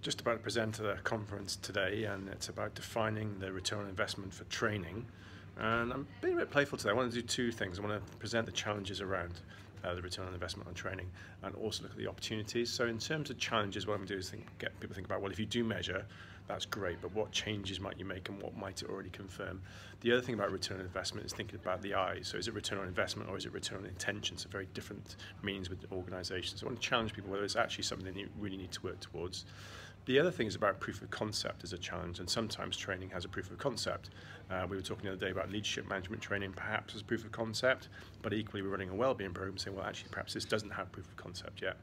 just about to present at a conference today, and it's about defining the return on investment for training. And I'm being a bit playful today. I want to do two things. I want to present the challenges around the return on investment on training, and also look at the opportunities. So in terms of challenges, what I'm going to do is get people to think about, well, if you do measure, that's great, but what changes might you make and what might it already confirm? The other thing about return on investment is thinking about the I. So is it return on investment or is it return on intention? So very different meanings with organizations. So I want to challenge people whether it's actually something they really need to work towards. The other thing is about proof of concept as a challenge, and sometimes training has a proof of concept. We were talking the other day about leadership management training perhaps as proof of concept, but equally we're running a wellbeing program saying, well, actually perhaps this doesn't have proof of concept yet.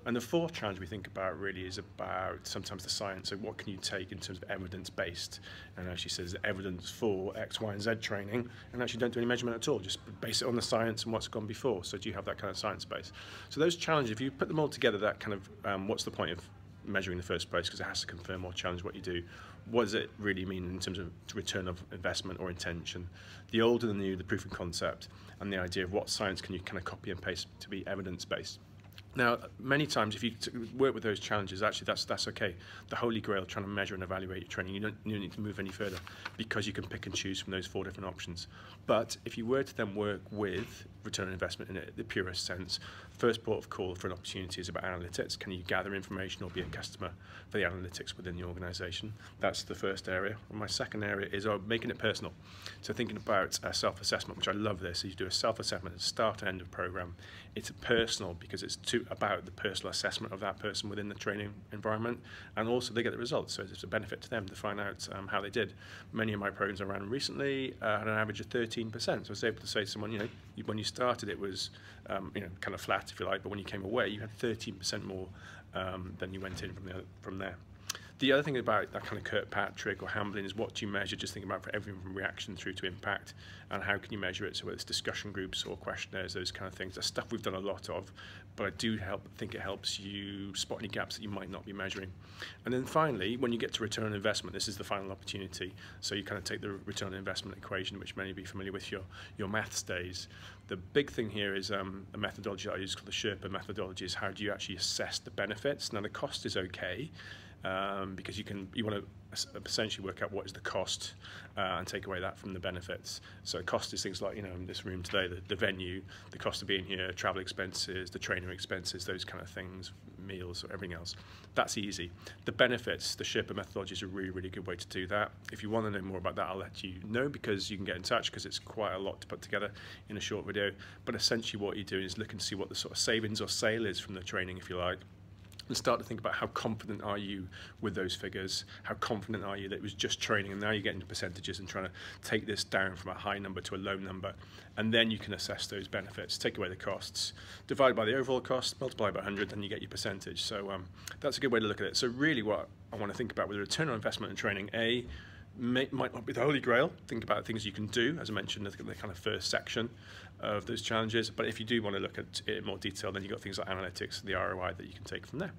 And the fourth challenge we think about really is about sometimes the science. So what can you take in terms of evidence-based? And actually says evidence for X, Y, and Z training, and actually don't do any measurement at all. Just base it on the science and what's gone before. So do you have that kind of science base? So those challenges, if you put them all together, that kind of what's the point of measuring in the first place, because it has to confirm or challenge what you do. What does it really mean in terms of return of investment or intention? The old and the new, the proof of concept, and the idea of what science can you kind of copy and paste to be evidence-based. Now, many times, if you work with those challenges, actually that's okay. The holy grail, trying to measure and evaluate your training, you don't need to move any further, because you can pick and choose from those 4 different options. But if you were to then work with return on investment in the purest sense, first port of call for an opportunity is about analytics. Can you gather information or be a customer for the analytics within the organization? That's the first area. And my second area is making it personal. So thinking about self-assessment, which I love this. So you do a self-assessment at the start and end of program. It's personal because it's about the personal assessment of that person within the training environment, and also they get the results, so it's a benefit to them to find out how they did. Many of my programs I ran recently had an average of 13%, so I was able to say to someone, when you started it was kind of flat, if you like, but when you came away you had 13% more than you went in from there. The other thing about that kind of Kirkpatrick or Hamblin is what do you measure, just thinking about for everything from reaction through to impact, and how can you measure it, so whether it's discussion groups or questionnaires, those kind of things. That's stuff we've done a lot of, but I do think it helps you spot any gaps that you might not be measuring. And then finally, when you get to return on investment, this is the final opportunity. So you kind of take the return on investment equation, which many of you are familiar with your maths days. The big thing here is a methodology that I use called the Sherpa methodology, is how do you actually assess the benefits. Now the cost is okay, because you want to essentially work out what is the cost and take away that from the benefits. So cost is things like, in this room today, the venue, the cost of being here, travel expenses, the trainer expenses, those kind of things, meals, or everything else. That's easy. The benefits, the Sherpa methodology is a really, really good way to do that. If you want to know more about that, I'll let you know, because you can get in touch, because it's quite a lot to put together in a short video. But essentially what you're doing is looking to see what the sort of savings or sale is from the training, if you like, and start to think about how confident are you with those figures, how confident are you that it was just training, and now you're getting to percentages and trying to take this down from a high number to a low number, and then you can assess those benefits, take away the costs, divide by the overall cost, multiply by 100, and you get your percentage. So that's a good way to look at it. So really what I want to think about with the return on investment in training, might not be the holy grail. Think about things you can do, as I mentioned, the kind of first section of those challenges. But if you do want to look at it in more detail, then you've got things like analytics and the ROI that you can take from there.